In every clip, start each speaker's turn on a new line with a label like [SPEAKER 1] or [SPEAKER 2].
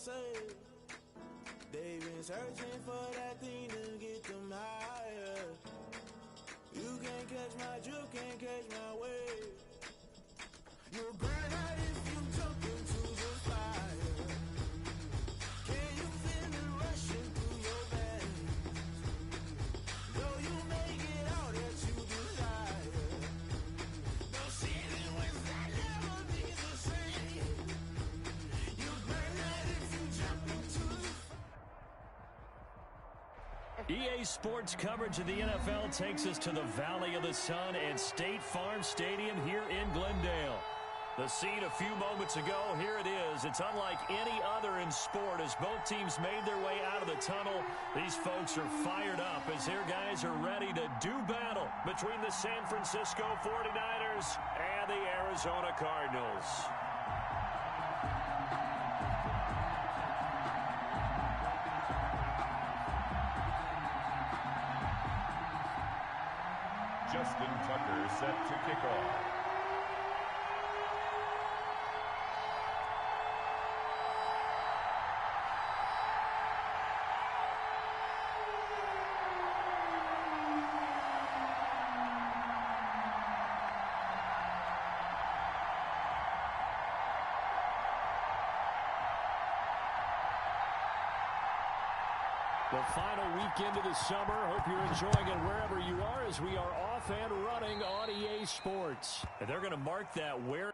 [SPEAKER 1] say. They've been searching for that thing to get them higher. You can't catch my drift, can't catch my wave. You'll burn out if you jump into the fire. Can you feel it rushing through your veins? Though you make it out that you desire. No ceiling was that never be the same. You burn out if you jump into the
[SPEAKER 2] EA Sports coverage of the NFL takes us to the Valley of the Sun and State Farm Stadium here in Glendale. The scene a few moments ago, here it is. It's unlike any other in sport as both teams made their way out of the tunnel. These folks are fired up as their guys are ready to do battle between the San Francisco 49ers and the Arizona Cardinals.
[SPEAKER 3] Justin Tucker set to kick off.
[SPEAKER 2] The final weekend of the summer. Hope you're enjoying it wherever you are as we are off and running on EA Sports. And they're going to mark that where.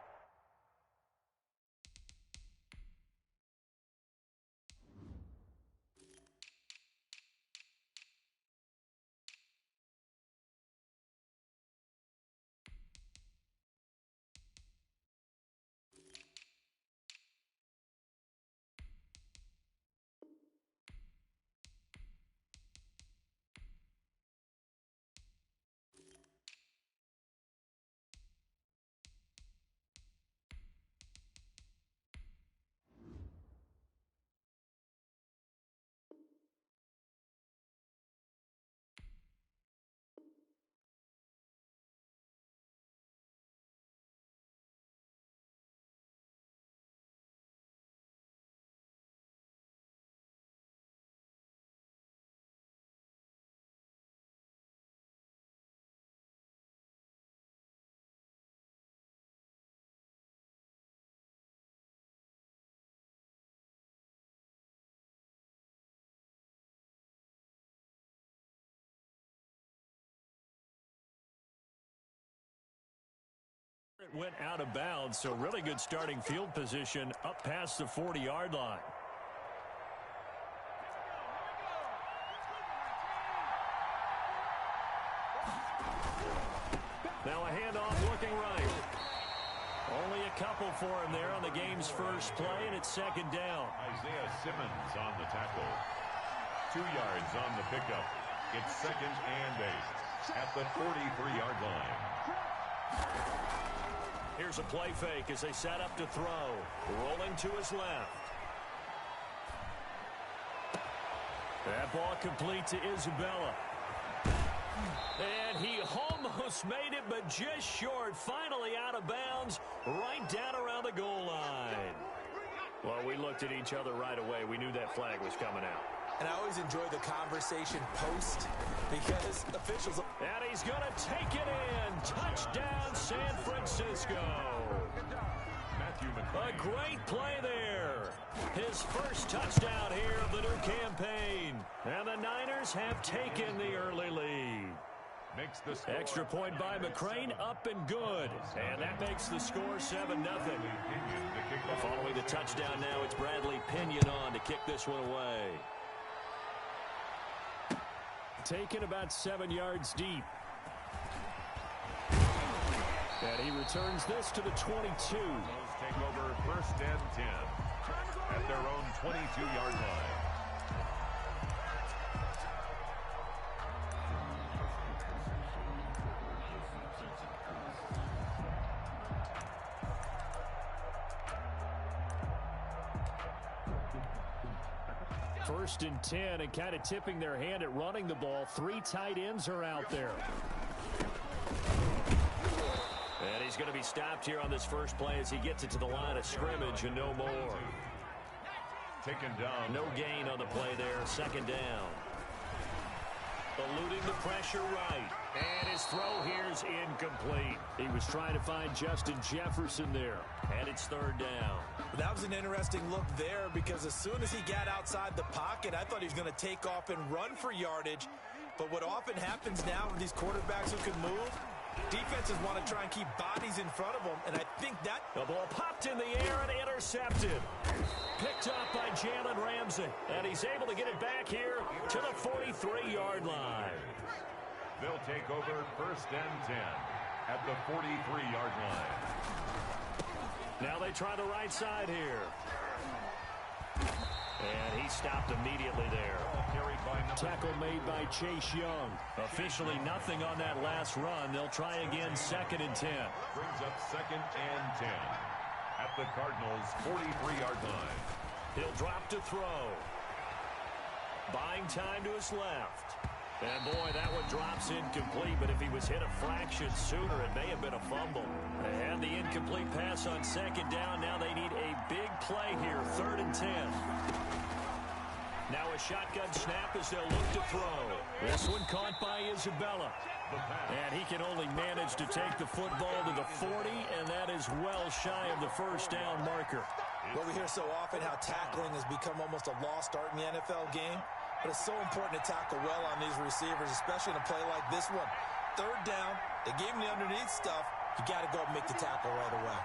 [SPEAKER 2] It went out of bounds, so really good starting field position up past the 40-yard line. Now a handoff looking right. Only a couple for him there on the game's first play, and it's second down.
[SPEAKER 3] Isaiah Simmons on the tackle. 2 yards on the pickup. It's 2nd and 8 at the 43-yard line.
[SPEAKER 2] Here's a play fake as they set up to throw. Rolling to his left. That ball complete to Isabella. And he almost made it, but just short. Finally out of bounds, right down around the goal line. Well, we looked at each other right away. We knew that flag was coming out.
[SPEAKER 4] And I always enjoy the conversation post because officials...
[SPEAKER 2] And he's going to take it in. Touchdown, San Francisco. A great play there. His first touchdown here of the new campaign. And the Niners have taken the early lead.
[SPEAKER 3] Makes the score.
[SPEAKER 2] Extra point by McCrane, up and good. And that makes the score 7-0. Following the touchdown now, it's Bradley Pinion on to kick this one away. Taken about 7 yards deep. And he returns this to the 22.
[SPEAKER 3] Take over 1st and 10 at their own 22-yard line.
[SPEAKER 2] First and 10, and kind of tipping their hand at running the ball. 3 tight ends are out there. And he's going to be stopped here on this first play as he gets it to the line of scrimmage and no more.
[SPEAKER 3] taken down.
[SPEAKER 2] No gain on the play there. Second down. Eluding the pressure right. And his throw here's incomplete. He was trying to find Justin Jefferson there. And it's third down.
[SPEAKER 5] That was an interesting look there because as soon as he got outside the pocket, I thought he was going to take off and run for yardage. But what often happens now with these quarterbacks who can move, defenses want to try and keep bodies in front of them, and I think that...
[SPEAKER 2] The ball popped in the air and intercepted. Picked up by Jalen Ramsey, and he's able to get it back here to the 43-yard line.
[SPEAKER 3] They'll take over first and 10 at the 43-yard line.
[SPEAKER 2] Now they try the right side here. And he stopped immediately there. Tackle made by Chase Young. Officially nothing on that last run. They'll try again, second and 10.
[SPEAKER 3] Brings up second and 10 at the Cardinals' 43-yard line.
[SPEAKER 2] He'll drop to throw. Buying time to his left. And boy, that one drops incomplete, but if he was hit a fraction sooner, it may have been a fumble. They had the incomplete pass on second down. Now they need a big play here, third and 10. Now a shotgun snap as they'll look to throw. This one caught by Isabella. And he can only manage to take the football to the 40, and that is well shy of the first down marker.
[SPEAKER 5] Well, we hear so often how tackling has become almost a lost art in the NFL game. But it's so important to tackle well on these receivers, especially in a play like this one. Third down, they gave him the underneath stuff. You got to go and make the tackle right away.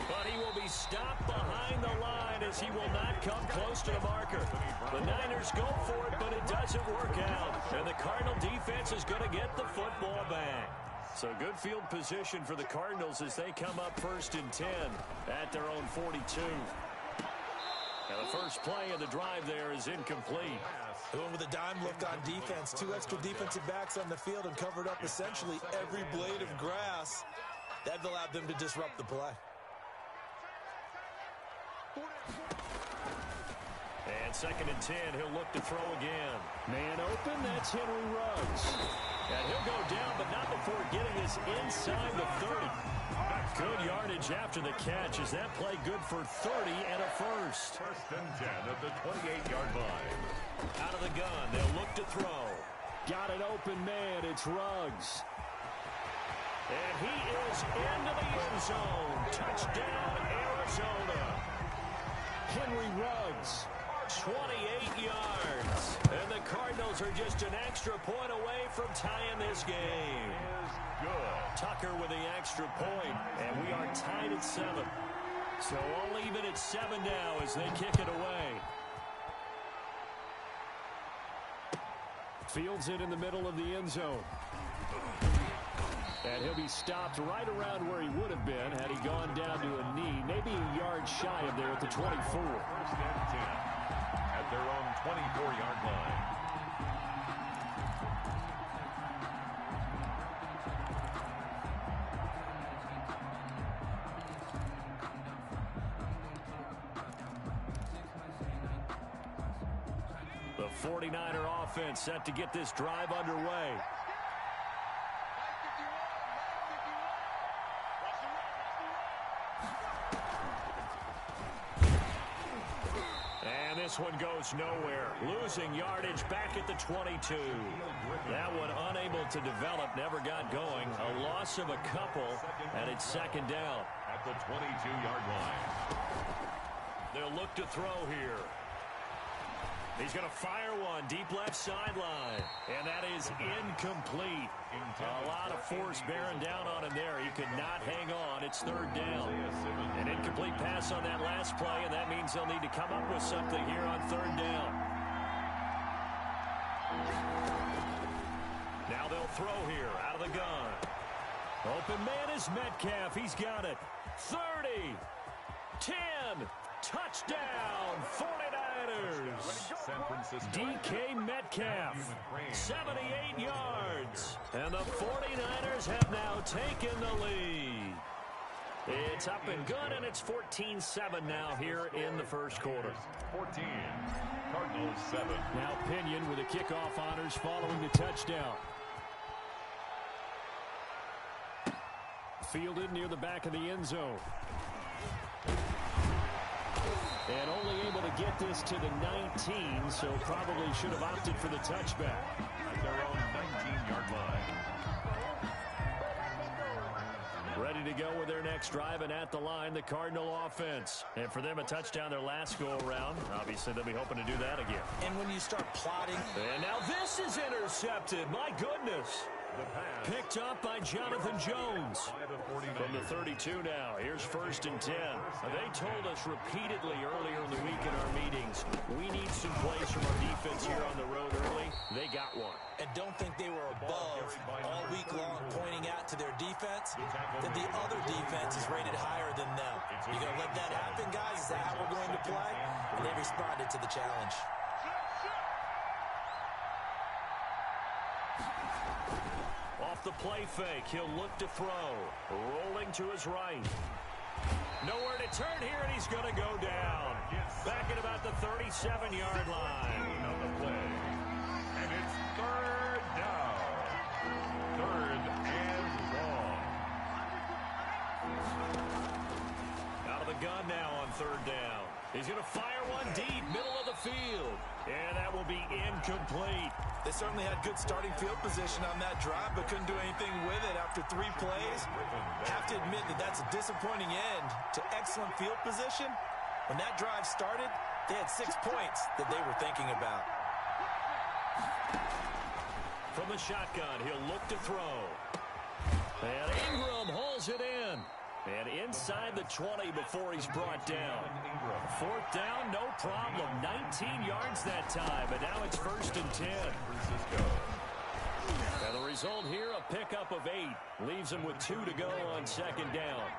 [SPEAKER 2] But he will be stopped behind the line as he will not come close to the marker. The Niners go for it, but it doesn't work out. And the Cardinal defense is going to get the football back. So good field position for the Cardinals as they come up first and 10 at their own 42. And the first play of the drive there is incomplete.
[SPEAKER 5] With a dime look on defense, two extra defensive backs on the field and covered up essentially every blade of grass. That allowed them to disrupt the play.
[SPEAKER 2] And second and 10, he'll look to throw again. Man open, that's Henry Ruggs. And he'll go down, but not before getting us inside the 30. Good yardage after the catch. Is that play good for 30 and a first?
[SPEAKER 3] First and 10 at the 28-yard line.
[SPEAKER 2] Out of the gun, they'll look to throw. Got an open man, it's Ruggs. And he is into the end zone. Touchdown, Arizona. Henry Ruggs, 28 yards. And the Cardinals are just an extra point away from tying this game. Good. Tucker with the extra point, and we are tied at 7. So all even at 7 now as they kick it away. Fields it in the middle of the end zone. And he'll be stopped right around where he would have been had he gone down to a knee, maybe a yard shy of there at the 24.
[SPEAKER 3] First and 10 at their own 24-yard line.
[SPEAKER 2] The 49er offense set to get this drive underway. And this one goes nowhere. Losing yardage back at the 22. That one unable to develop, never got going. A loss of a couple, and it's second down.
[SPEAKER 3] At the 22-yard line.
[SPEAKER 2] They'll look to throw here. He's going to fire one deep left sideline, and that is incomplete. A lot of force bearing down on him there. He could not hang on. It's third down. An incomplete pass on that last play, and that means they'll need to come up with something here on third down. Now they'll throw here out of the gun. Open man is Metcalf. He's got it. 30, 10, touchdown, 49ers. DK Metcalf, 78 yards. And the 49ers have now taken the lead. It's up and good, and it's 14-7 now here in the first quarter.
[SPEAKER 3] 14, Cardinals 7.
[SPEAKER 2] Now Pinion with the kickoff honors following the touchdown. Fielded near the back of the end zone. cut this to the 19, so probably should have opted for the touchback.
[SPEAKER 3] At their own 19-yard line.
[SPEAKER 2] Ready to go with their next drive, and at the line, the Cardinal offense. And for them, a touchdown their last go-around. Obviously, they'll be hoping to do that again.
[SPEAKER 5] And when you start plotting...
[SPEAKER 2] And now this is intercepted. My goodness. Picked up by Jonathan Jones. From the 32 now, here's 1st and 10. They told us repeatedly earlier in the week in our meetings, we need some plays from our defense here on the road early. They got one.
[SPEAKER 5] And don't think they were above all week long pointing out to their defense that the other defense is rated higher than them. You going to let that happen, guys? Is that how we're going to play? And they responded to the challenge.
[SPEAKER 2] Off the play fake, he'll look to throw. Rolling to his right. Nowhere to turn here, and he's going to go down. Back at about the 37-yard line.
[SPEAKER 3] On the play. And it's 3rd down. 3rd and long.
[SPEAKER 2] Out of the gun now on 3rd down. He's going to fire one deep, middle of the field. And that will be incomplete.
[SPEAKER 5] They certainly had good starting field position on that drive, but couldn't do anything with it after 3 plays. Have to admit that that's a disappointing end to excellent field position. When that drive started, they had 6 points that they were thinking about.
[SPEAKER 2] From the shotgun, he'll look to throw. And Ingram hauls it in. And inside the 20 before he's brought down. 4th down, no problem. 19 yards that time, but now it's 1st and 10. And the result here, a pickup of 8. Leaves him with 2 to go on 2nd down.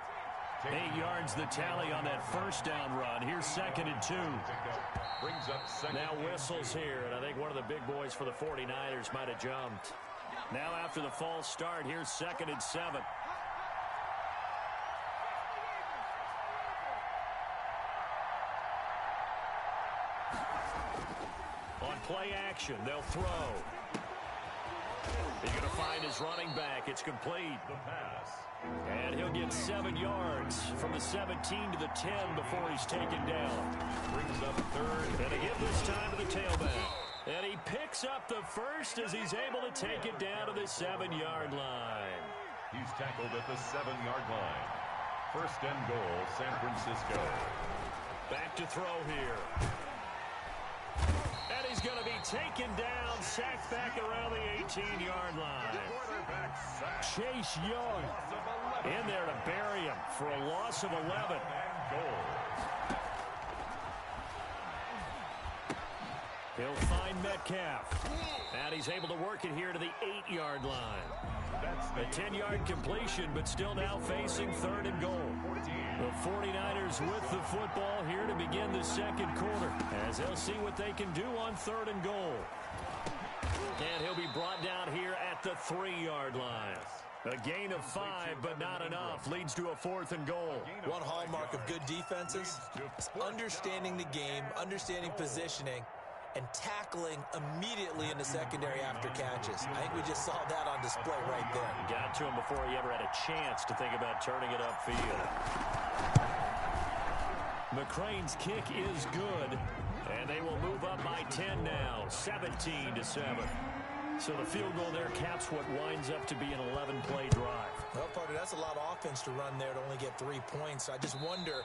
[SPEAKER 2] 8 yards the tally on that 1st down run. Here's 2nd and 2.
[SPEAKER 3] Brings up second.
[SPEAKER 2] Now whistles here, and I think one of the big boys for the 49ers might have jumped. Now after the false start, here's 2nd and 7. On play action, they'll throw. He's going to find his running back. It's complete.
[SPEAKER 3] The pass.
[SPEAKER 2] And he'll get 7 yards from the 17 to the 10 before he's taken down.
[SPEAKER 3] Brings up 3rd.
[SPEAKER 2] And again this time to the tailback. And he picks up the first as he's able to take it down to the 7-yard line.
[SPEAKER 3] He's tackled at the 7-yard line. 1st and goal, San Francisco.
[SPEAKER 2] Back to throw here. And he's going to be taken down, sacked back around the 18-yard line. Chase Young in there to bury him for a loss of 11. He'll find Metcalf. And he's able to work it here to the 8-yard line. A 10-yard completion, but still now facing 3rd and goal. The 49ers with the football here to begin the 2nd quarter, as they'll see what they can do on 3rd and goal. And he'll be brought down here at the 3-yard line. A gain of 5, but not enough. Leads to a 4th and goal.
[SPEAKER 5] One hallmark of good defenses is understanding the game, understanding positioning, and tackling immediately in the secondary after catches. I think we just saw that on display right there.
[SPEAKER 2] Got to him before he ever had a chance to think about turning it upfield. McCrane's kick is good, and they will move up by 10 now, 17-7. So the field goal there caps what winds up to be an 11-play drive.
[SPEAKER 5] Well, partner, that's a lot of offense to run there to only get 3 points. I just wonder,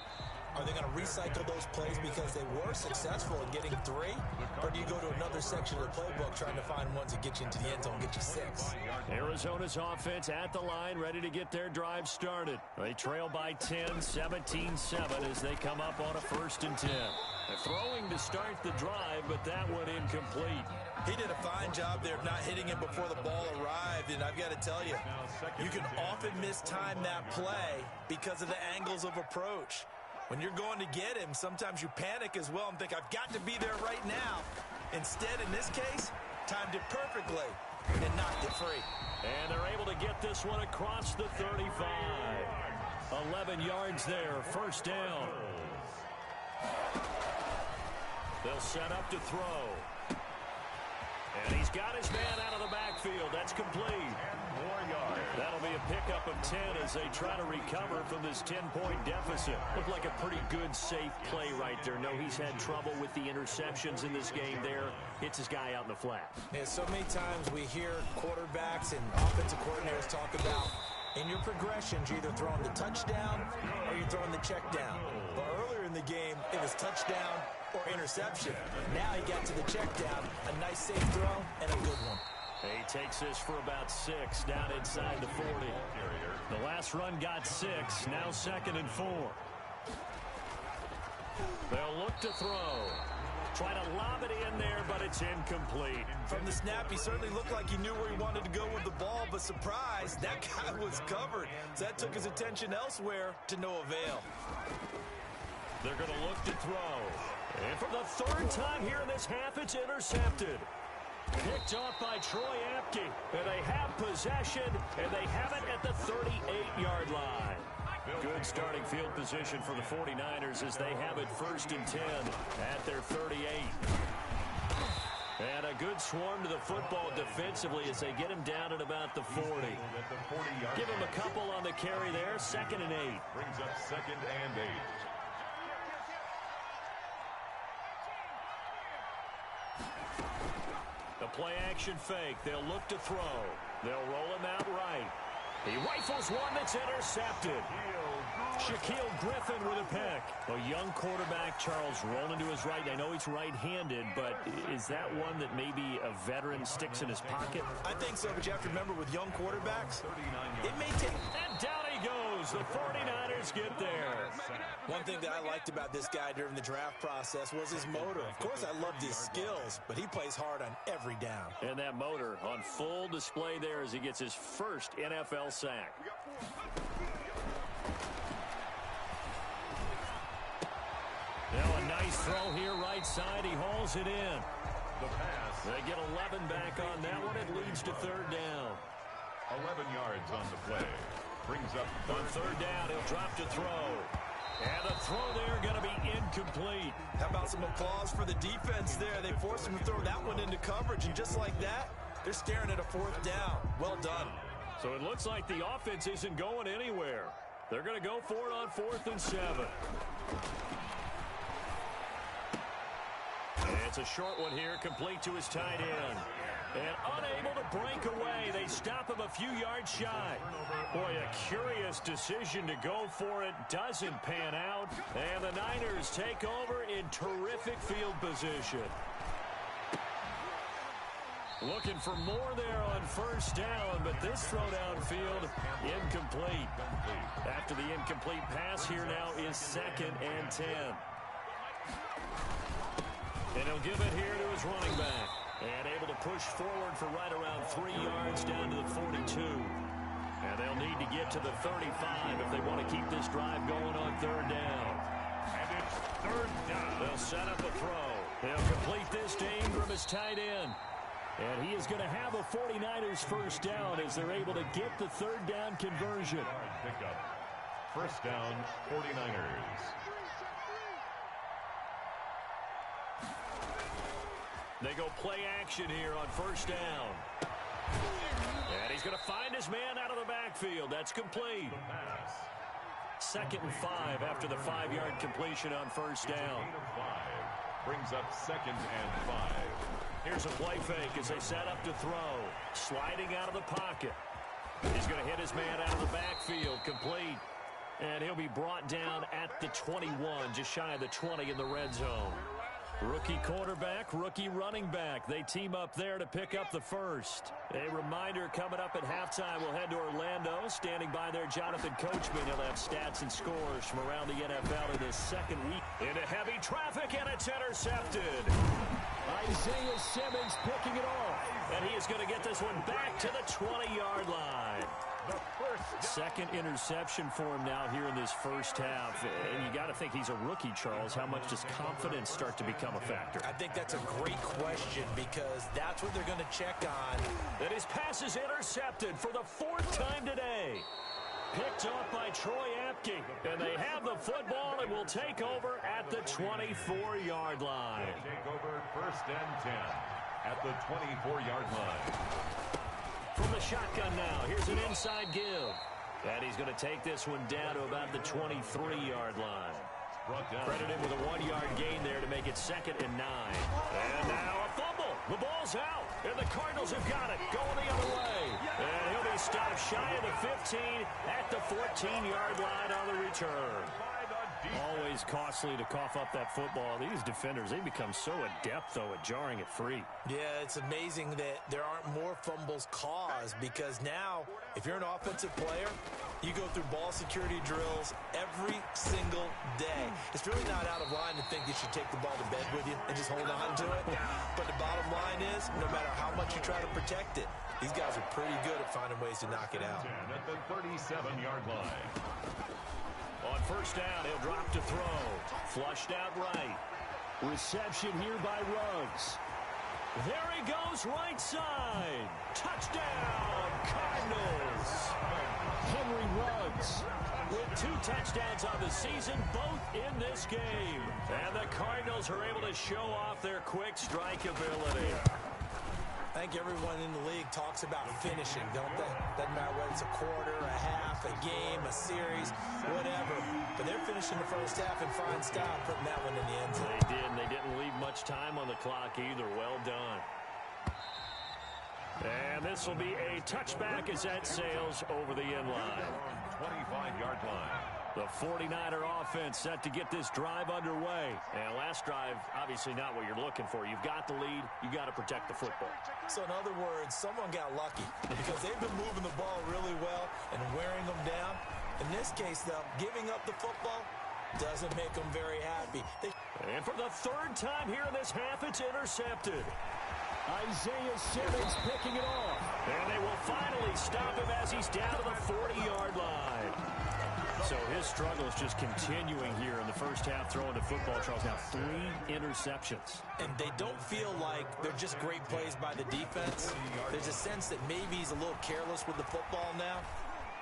[SPEAKER 5] are they going to recycle those plays because they were successful in getting 3? Or do you go to another section of the playbook trying to find ones that get you into the end zone and get you 6?
[SPEAKER 2] Arizona's offense at the line, ready to get their drive started. They trail by 10, 17-7 as they come up on a 1st and 10. They're throwing to start the drive, but that one incomplete.
[SPEAKER 5] He did a fine job there of not hitting him before the ball arrived, and I've got to tell you, you can often mistime that play because of the angles of approach. When you're going to get him, sometimes you panic as well and think, I've got to be there right now. Instead, in this case, timed it perfectly and knocked it free.
[SPEAKER 2] And they're able to get this one across the 35. 11 yards there, 1st down. They'll set up to throw. And he's got his man out of the backfield. That's complete. That'll be a pickup of 10 as they try to recover from this 10-point deficit. Looked like a pretty good, safe play right there. No, he's had trouble with the interceptions in this game there. Hits his guy out in the flat.
[SPEAKER 5] Yeah, so many times we hear quarterbacks and offensive coordinators talk about in your progressions, you're either throwing the touchdown or you're throwing the check down. But earlier in the game, it was touchdown or interception. Now he got to the check down, a nice safe throw, and a good one.
[SPEAKER 2] He takes this for about 6 down inside the 40. The last run got 6, now 2nd and 4. They'll look to throw. Try to lob it in there, but it's incomplete.
[SPEAKER 5] From the snap, he certainly looked like he knew where he wanted to go with the ball, but surprise, that guy was covered. So that took his attention elsewhere to no avail.
[SPEAKER 2] They're going to look to throw. And for the 3rd time here in this half, it's intercepted. Picked off by Troy Apke. And they have possession, and they have it at the 38-yard line. Good starting field position for the 49ers as they have it 1st and 10 at their 38. And a good swarm to the football defensively as they get him down at about the 40. Give him a couple on the carry there, 2nd and 8.
[SPEAKER 3] Brings up 2nd and 8.
[SPEAKER 2] The play action fake. They'll look to throw. They'll roll him out right. He rifles one that's intercepted. Shaquille Griffin with a pick. A young quarterback, Charles, rolling to his right. I know he's right-handed, but is that one that maybe a veteran sticks in his pocket?
[SPEAKER 5] I think so, but you have to remember with young quarterbacks, it may take...
[SPEAKER 2] And down he goes. The 49ers get there.
[SPEAKER 5] One thing that I liked about this guy during the draft process was his motor. Of course, I loved his skills, but he plays hard on every down.
[SPEAKER 2] And that motor on full display there as he gets his first NFL sack. Now a nice throw here right side. He hauls it in.
[SPEAKER 3] The pass.
[SPEAKER 2] They get 11 back on that one. It leads to 3rd down.
[SPEAKER 3] 11 yards on the play. Brings up
[SPEAKER 2] On 3rd down, he'll drop to throw. And the throw there going to be incomplete.
[SPEAKER 5] How about some applause for the defense there? They forced him to throw that one into coverage, and just like that, they're staring at a 4th down. Well done.
[SPEAKER 2] So it looks like the offense isn't going anywhere. They're going to go for it on 4th and 7. It's a short one here, complete to his tight end. And unable to break away. They stop him a few yards shy. Boy, a curious decision to go for it. Doesn't pan out. And the Niners take over in terrific field position. Looking for more there on 1st down, but this throw downfield, incomplete. After the incomplete pass, here now is 2nd and 10. And he'll give it here to his running back. And able to push forward for right around 3 yards down to the 42. And they'll need to get to the 35 if they want to keep this drive going on 3rd down.
[SPEAKER 3] And it's 3rd down.
[SPEAKER 2] They'll set up a throw. They'll complete this to Ingram as tight end. And he is going to have a 49ers 1st down as they're able to get the 3rd down conversion.
[SPEAKER 3] Pickup. 1st down, 49ers.
[SPEAKER 2] They go play action here on 1st down. And he's going to find his man out of the backfield. That's complete. 2nd and 5 after the 5-yard completion on 1st down.
[SPEAKER 3] 5 brings up 2nd and 5.
[SPEAKER 2] Here's a play fake as they set up to throw. Sliding out of the pocket. He's going to hit his man out of the backfield. Complete. And he'll be brought down at the 21, just shy of the 20 in the red zone. Rookie quarterback, rookie running back. They team up there to pick up the 1st. A reminder coming up at halftime, we'll head to Orlando. Standing by there, Jonathan Coachman. He'll have stats and scores from around the NFL in his 2nd week. Into heavy traffic, and it's intercepted. Isaiah Simmons picking it off. And he is going to get this one back to the 20-yard line. 2nd interception for him now here in this 1st half. And you got to think he's a rookie, Charles. How much does confidence start to become a factor?
[SPEAKER 5] I think that's a great question because that's what they're going to check on.
[SPEAKER 2] And his pass is intercepted for the 4th time today. Picked off by Troy Apke. And they have the football and will take over at the 24-yard line.
[SPEAKER 3] Take over 1st and 10 at the 24-yard line.
[SPEAKER 2] From the shotgun now, here's an inside give. And he's going to take this one down to about the 23-yard line.
[SPEAKER 3] Brought down.
[SPEAKER 2] Credit him with a 1-yard gain there to make it 2nd and 9. And now a fumble. The ball's out. And the Cardinals have got it. Going the other way. And he'll be stopped shy of the 15 at the 14-yard line on the return. Always costly to cough up that football. These defenders, they become so adept, though, at jarring it free.
[SPEAKER 5] Yeah, it's amazing that there aren't more fumbles caused, because now, if you're an offensive player, you go through ball security drills every single day. It's really not out of line to think you should take the ball to bed with you and just hold on to it. But the bottom line is, no matter how much you try to protect it, these guys are pretty good at finding ways to knock it out.
[SPEAKER 3] At the 37-yard line.
[SPEAKER 2] On first down, he'll drop to throw. Flushed out right. Reception here by Ruggs. There he goes, right side. Touchdown, Cardinals. Henry Ruggs with 2 touchdowns on the season, both in this game. And the Cardinals are able to show off their quick strike ability.
[SPEAKER 5] I think everyone in the league talks about finishing, don't they? Doesn't matter whether it's a quarter, a half, a game, a series, whatever. But they're finishing the first half in fine style, putting that one in the end zone.
[SPEAKER 2] They did, and they didn't leave much time on the clock either. Well done. And this will be a touchback as that sails over the end line.
[SPEAKER 3] 25-yard line.
[SPEAKER 2] The 49er offense set to get this drive underway. And last drive, obviously not what you're looking for. You've got the lead. You got to protect the football.
[SPEAKER 5] So in other words, someone got lucky because they've been moving the ball really well and wearing them down. In this case, though, giving up the football doesn't make them very happy.
[SPEAKER 2] And for the 3rd time here in this half, it's intercepted. Isaiah Simmons picking it off. And they will finally stop him as he's down to the 40-yard line. So his struggle is just continuing here in the first half, throwing the football. Charles, now 3 interceptions.
[SPEAKER 5] And they don't feel like they're just great plays by the defense. There's a sense that maybe he's a little careless with the football now.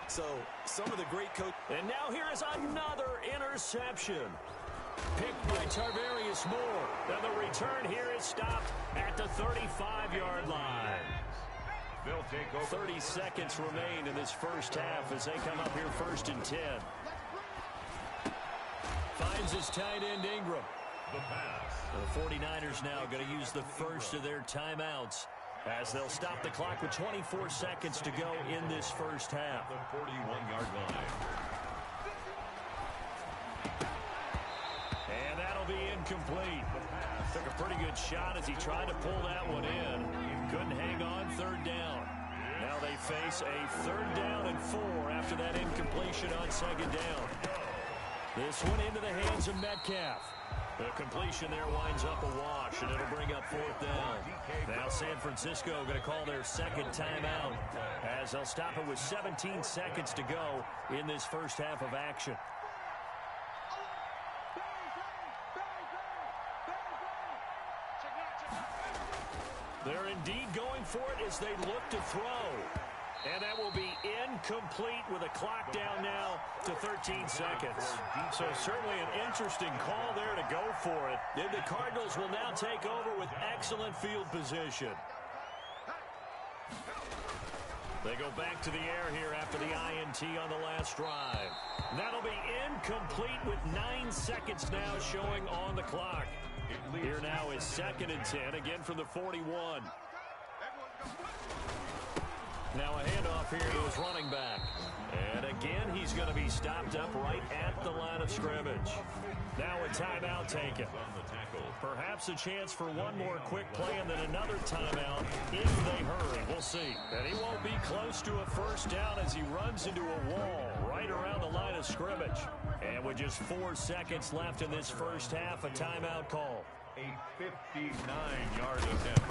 [SPEAKER 5] So some of the great coach.
[SPEAKER 2] And now here is another interception. Picked by Tarvarius Moore. Then the return here is stopped at the 35-yard line.
[SPEAKER 3] They'll take over.
[SPEAKER 2] 30 seconds remain in this first half as they come up here 1st and 10. Finds his tight end Ingram.
[SPEAKER 3] The pass.
[SPEAKER 2] The 49ers now going to use the first of their timeouts as they'll stop the clock with 24 seconds to go in this first half.
[SPEAKER 3] The 41-yard line.
[SPEAKER 2] And that'll be incomplete. Took a pretty good shot as he tried to pull that one in. Couldn't hang on, 3rd down. Now they face a 3rd down and 4 after that incompletion on 2nd down. This one into the hands of Metcalf. The completion there winds up a wash, and it'll bring up 4th down. Now San Francisco going to call their 2nd timeout as they'll stop it with 17 seconds to go in this first half of action. They're indeed going for it as they look to throw. And that will be incomplete with a clock down now to 13 seconds. So certainly an interesting call there to go for it. And the Cardinals will now take over with excellent field position. They go back to the air here after the INT on the last drive. That'll be incomplete with 9 seconds now showing on the clock. Here now is 2nd and 10, again from the 41. Now a handoff here to his running back. And again, he's going to be stopped up right at the line of scrimmage. Now a timeout taken. Perhaps a chance for one more quick play and then another timeout if they hurry. We'll see. And he won't be close to a first down as he runs into a wall right around the line of scrimmage. And with just 4 seconds left in this first half, a timeout call.
[SPEAKER 3] A 59-yard attempt.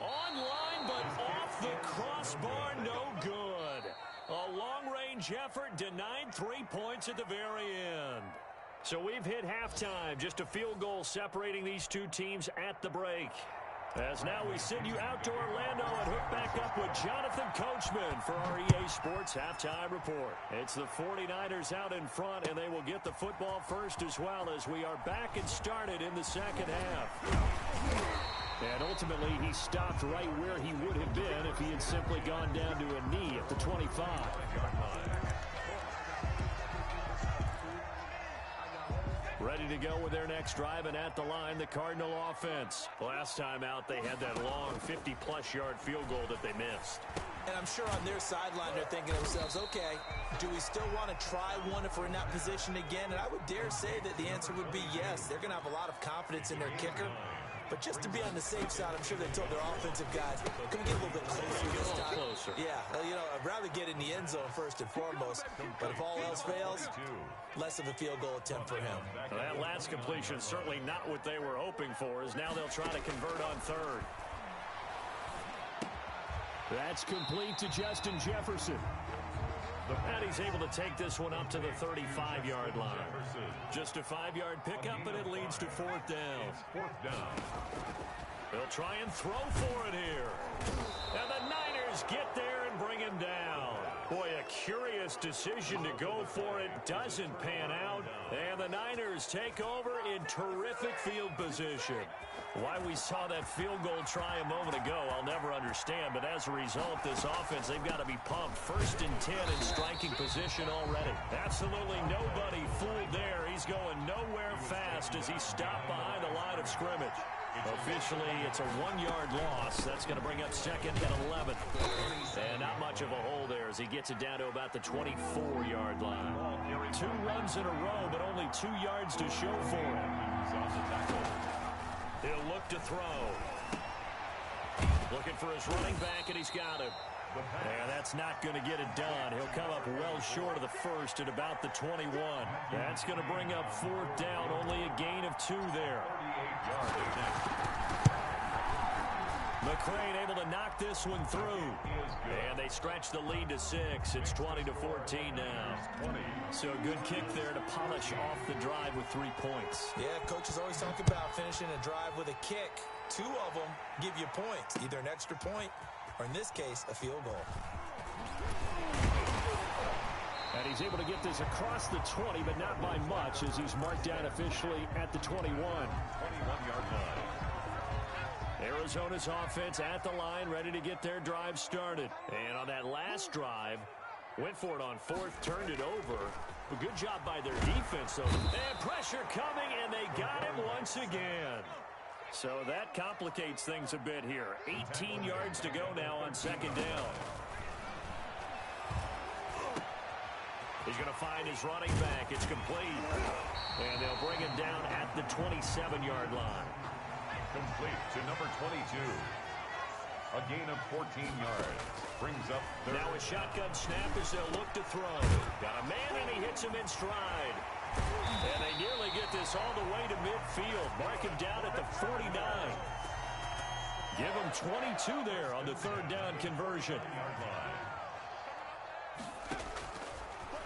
[SPEAKER 2] Online, but off the crossbar, no good. A long-range effort denied 3 points at the very end. So we've hit halftime, just a field goal separating these two teams at the break. As now we send you out to Orlando and hook back up with Jonathan Coachman for our EA Sports Halftime Report. It's the 49ers out in front, and they will get the football first as well as we are back and started in the second half. And ultimately, he stopped right where he would have been if he had simply gone down to a knee at the 25. ready to go with their next drive, and at the line, the Cardinal offense. Last time out, they had that long 50-plus yard field goal that they missed.
[SPEAKER 5] And I'm sure on their sideline they're thinking to themselves, okay, do we still want to try one if we're in that position again? And I would dare say that the answer would be yes. They're going to have a lot of confidence in their kicker. But just to be on the safe side, I'm sure they told their offensive guys, can we get a little bit closer this time?
[SPEAKER 2] Closer.
[SPEAKER 5] Yeah, you know, I'd rather get in the end zone first and foremost. But if all else fails, less of a field goal attempt for him.
[SPEAKER 2] Well, that last completion, certainly not what they were hoping for, as now they'll try to convert on third.
[SPEAKER 6] That's complete to Justin Jefferson.
[SPEAKER 2] And he's able to take this one up to the 35-yard line. Just a 5-yard pickup, but it leads to fourth down. They'll try and throw for it here. And the Niners get there and bring him down. Boy, a curious decision to go for it. Doesn't pan out. And the Niners take over in terrific field position. Why we saw that field goal try a moment ago, I'll never understand. But as a result, this offense, they've got to be pumped. 1st and 10 in striking position already. Absolutely nobody fooled there. He's going nowhere fast as he stopped behind the line of scrimmage. Officially, it's a 1-yard loss. That's going to bring up 2nd and 11. And not much of a hole there as he gets it down to about the 24-yard line. 2 runs in a row, but only 2 yards to show for him. He'll look to throw. Looking for his running back, and he's got him. And that's not going to get it done. He'll come up well short of the first at about the 21. That's going to bring up 4th down. Only a gain of 2 there. McCrane able to knock this one through. And they stretch the lead to 6. It's 20-14 now. So a good kick there to polish off the drive with 3 points.
[SPEAKER 5] Yeah, coaches always talk about finishing a drive with a kick. 2 of them give you points, either an extra point or, in this case, a field goal.
[SPEAKER 6] And he's able to get this across the 20, but not by much, as he's marked down officially at the 21.
[SPEAKER 3] 21-yard line.
[SPEAKER 2] Arizona's offense at the line, ready to get their drive started. And on that last drive, went for it on 4th, turned it over. A good job by their defense, though. And pressure coming, and they got him once again. So that complicates things a bit here. 18 yards to go now on 2nd down. He's going to find his running back. It's complete. And they'll bring him down at the 27-yard line.
[SPEAKER 3] Complete to number 22. A gain of 14 yards. Brings up third.
[SPEAKER 2] Now a shotgun snap as they'll look to throw. Got a man, and he hits him in stride. And they nearly get this all the way to midfield. Mark him down at the 49. Give him 22 there on the 3rd down conversion.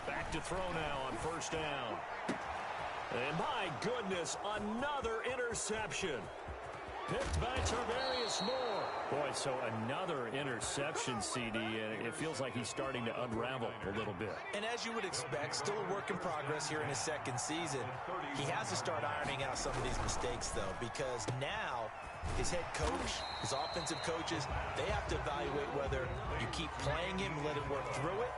[SPEAKER 2] Back to throw now on 1st down. And my goodness, another interception. Picked by Tarvarius Moore. Boy, so another interception, CD, and it feels like he's starting to unravel a little bit.
[SPEAKER 5] And as you would expect, still a work in progress here in his 2nd season. He has to start ironing out some of these mistakes, though, because now his head coach, his offensive coaches, they have to evaluate whether you keep playing him and let him work through it,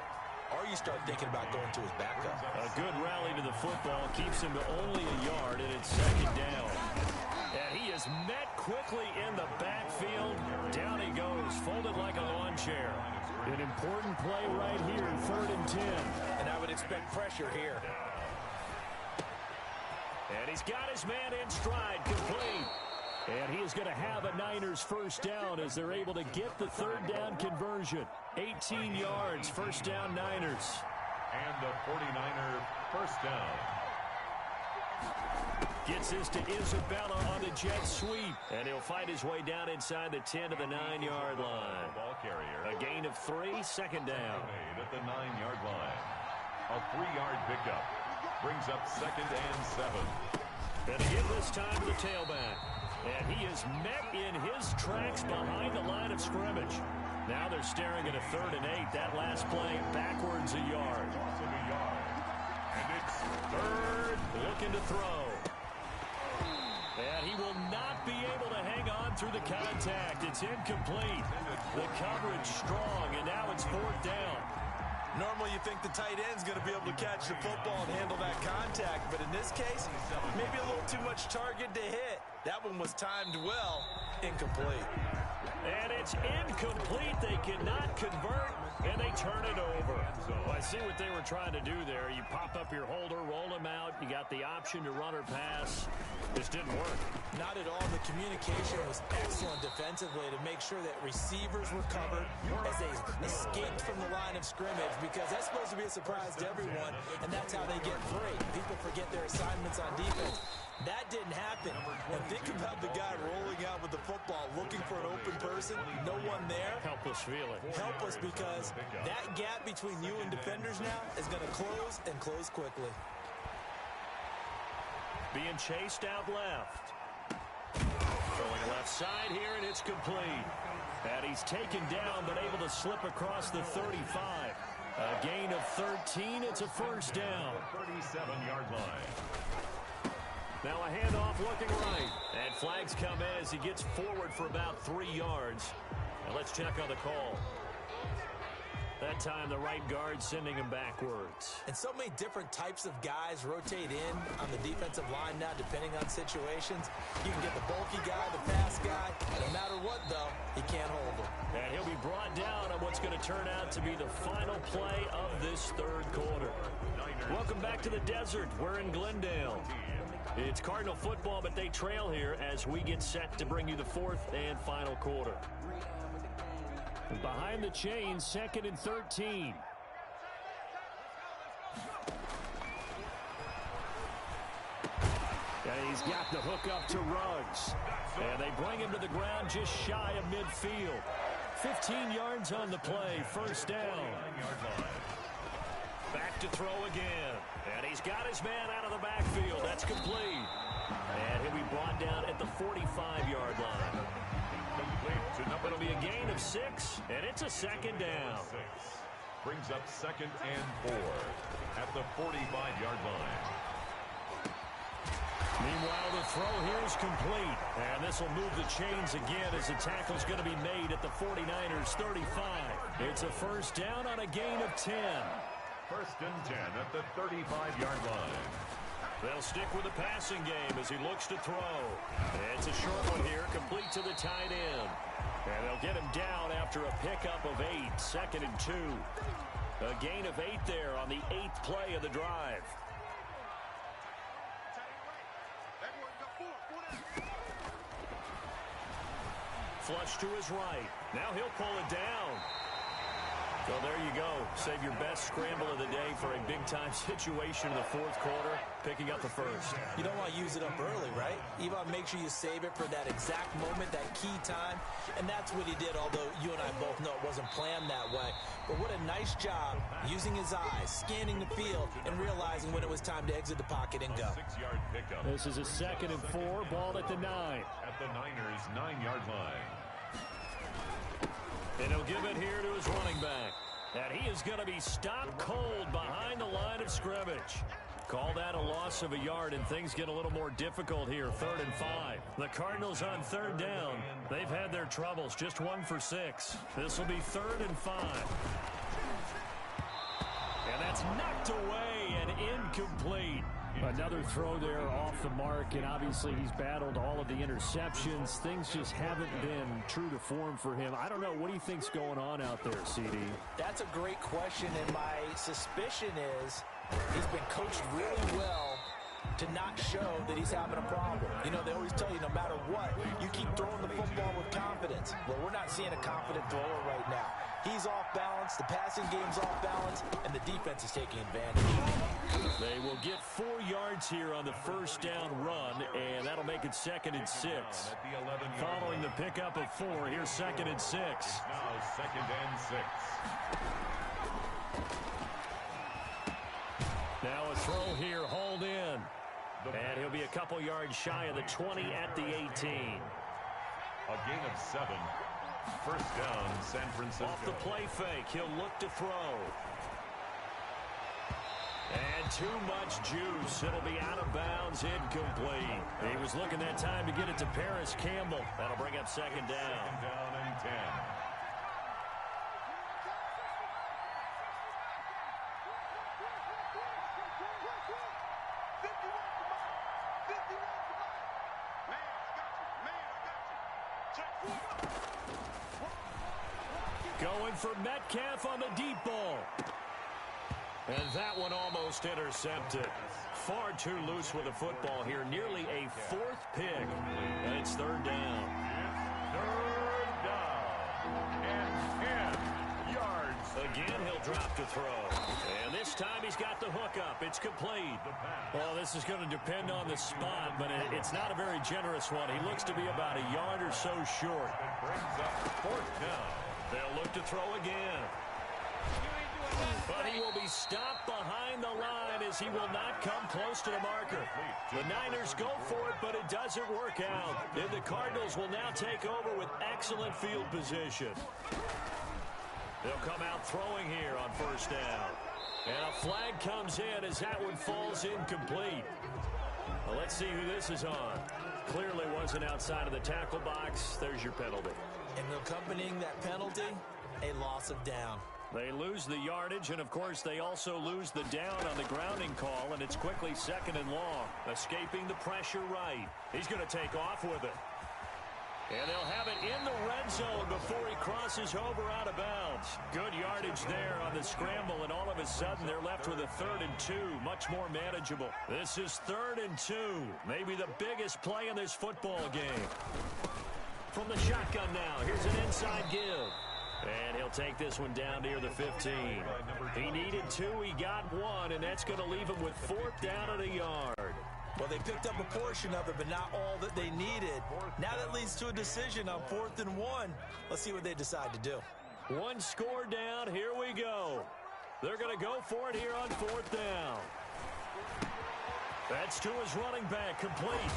[SPEAKER 5] or you start thinking about going to his backup.
[SPEAKER 2] A good rally to the football keeps him to only a yard, and it's 2nd down. And he is met quickly in the backfield. Down he goes, folded like a lawn chair.
[SPEAKER 6] An important play right here in 3rd and 10.
[SPEAKER 5] And I would expect pressure here.
[SPEAKER 2] And he's got his man in stride, complete.
[SPEAKER 6] And he is going to have a Niners 1st down as they're able to get the 3rd down conversion.
[SPEAKER 2] 18 yards, 1st down Niners.
[SPEAKER 3] And the 49er 1st down.
[SPEAKER 2] Gets this to Isabella on the jet sweep. And he'll fight his way down inside the 10 to the 9-yard line.
[SPEAKER 3] Ball carrier.
[SPEAKER 2] A gain of 3, 2nd down.
[SPEAKER 3] At the 9-yard line. A 3-yard pickup. Brings up 2nd and 7.
[SPEAKER 2] And to give this time to the tailback. And he is met in his tracks behind the line of scrimmage. Now they're staring at a 3rd and 8. That last play backwards a yard.
[SPEAKER 3] And it's
[SPEAKER 2] 3rd, looking to throw. And he will not be able to hang on through the contact. It's incomplete. The coverage strong, and now it's 4th down.
[SPEAKER 5] Normally you think the tight end's going to be able to catch the football and handle that contact, but in this case, maybe a little too much target to hit. That one was timed well. Incomplete.
[SPEAKER 2] And it's incomplete. They cannot convert, and they turn it over. So I see what they were trying to do there. You pop up your holder, roll him out. You got the option to run or pass. This didn't work.
[SPEAKER 5] Not at all. The communication was excellent defensively to make sure that receivers were covered as they escaped from the line of scrimmage, because that's supposed to be a surprise to everyone, and that's how they get free. People forget their assignments on defense. That didn't happen. And think about the guy rolling out with the football, looking for an open person, no one there.
[SPEAKER 2] Helpless feeling.
[SPEAKER 5] Helpless, because that gap between you and defenders now is going to close, and close quickly.
[SPEAKER 2] Being chased out left. Going left side here, and it's complete. And he's taken down, but able to slip across the 35. A gain of 13. It's a first down.
[SPEAKER 3] 37-yard line.
[SPEAKER 2] Now a handoff looking right. And flags come in as he gets forward for about 3 yards. And let's check on the call. That time the right guard sending him backwards.
[SPEAKER 5] And so many different types of guys rotate in on the defensive line now, depending on situations. You can get the bulky guy, the fast guy. No matter what, though, he can't hold him.
[SPEAKER 2] And he'll be brought down on what's going to turn out to be the final play of this third quarter. Welcome back to the desert. We're in Glendale. It's Cardinal football, but they trail here as we get set to bring you the fourth and final quarter. Behind the chains, 2nd and 13. And he's got the hook up to Ruggs. And they bring him to the ground just shy of midfield. 15 yards on the play, first down. Back to throw again. And he's got his man out of the backfield. That's complete. And he'll be brought down at the 45-yard line. It'll be a gain of 6, and it's a second down.
[SPEAKER 3] Brings up 2nd and 4 at the 45-yard line.
[SPEAKER 2] Meanwhile, the throw here is complete. And this will move the chains again as the tackle's going to be made at the 49ers 35. It's a first down on a gain of 10.
[SPEAKER 3] 1st and 10 at the 35-yard line.
[SPEAKER 2] They'll stick with the passing game as he looks to throw. It's a short one here, complete to the tight end. And they'll get him down after a pickup of 8, 2nd and 2. A gain of 8 there on the 8th play of the drive. Flush to his right. Now he'll pull it down. So there you go. Save your best scramble of the day for a big-time situation in the fourth quarter, picking up the first.
[SPEAKER 5] You don't want to use it up early, right? You want to make sure you save it for that exact moment, that key time. And that's what he did, although you and I both know it wasn't planned that way. But what a nice job using his eyes, scanning the field, and realizing when it was time to exit the pocket and go.
[SPEAKER 3] 6-yard pickup.
[SPEAKER 2] This is a 2nd and 4, ball at the 9.
[SPEAKER 3] At the Niners' 9-yard line.
[SPEAKER 2] And he'll give it here to his running back. And he is going to be stopped cold behind the line of scrimmage. Call that a loss of a yard, and things get a little more difficult here, 3rd and 5. The Cardinals on 3rd down. They've had their troubles, just 1 for 6. This will be 3rd and 5. And that's knocked away and incomplete. Another throw there off the mark, and obviously he's battled all of the interceptions. Things just haven't been true to form for him. I don't know. What do you think's going on out there, CD?
[SPEAKER 5] That's a great question, and my suspicion is he's been coached really well to not show that he's having a problem. You know, they always tell you no matter what, you keep throwing the football with confidence. Well, we're not seeing a confident thrower right now. He's off balance, the passing game's off balance, and the defense is taking advantage.
[SPEAKER 2] They will get 4 yards here on the first down run, and that'll make it 2nd and 6. Following the pickup of 4, here's 2nd and 6.
[SPEAKER 3] Now 2nd and 6.
[SPEAKER 2] Now a throw here, hauled in. And he'll be a couple yards shy of the 20 at the 18.
[SPEAKER 3] A gain of 7. First down, San Francisco.
[SPEAKER 2] Off the play fake, he'll look to throw. And too much juice. It'll be out of bounds, incomplete. He was looking that time to get it to Paris Campbell. That'll bring up 2nd down.
[SPEAKER 3] 2nd down and 10.
[SPEAKER 2] Going for Metcalf on the deep ball. And that one almost intercepted. Far too loose with the football here. Nearly a fourth pick. And it's third down.
[SPEAKER 3] Third down. And 10 yards.
[SPEAKER 2] Again, he'll drop to throw. And this time he's got the hook up. It's complete. Well, this is going to depend on the spot, but it's not a very generous one. He looks to be about a yard or so short.
[SPEAKER 3] It brings up fourth down.
[SPEAKER 2] They'll look to throw again. But he will be stopped behind the line as he will not come close to the marker. The Niners go for it, but it doesn't work out. And the Cardinals will now take over with excellent field position. They'll come out throwing here on first down. And a flag comes in as that one falls incomplete. Well, let's see who this is on. Clearly wasn't outside of the tackle box. There's your penalty.
[SPEAKER 5] And accompanying that penalty, a loss of down.
[SPEAKER 2] They lose the yardage, and, of course, they also lose the down on the grounding call, and it's quickly second and long. Escaping the pressure right. He's going to take off with it. And they'll have it in the red zone before he crosses over out of bounds. Good yardage there on the scramble, and all of a sudden they're left with a 3rd and 2. Much more manageable. This is 3rd and 2. Maybe the biggest play in this football game. From the shotgun now, here's an inside give. And he'll take this one down near the 15. He needed 2, he got 1, and that's going to leave him with 4th down at a yard.
[SPEAKER 5] Well, they picked up a portion of it, but not all that they needed. Now that leads to a decision on 4th and 1. Let's see what they decide to do.
[SPEAKER 2] One score down, here we go. They're going to go for it here on 4th down. That's to his running back, complete.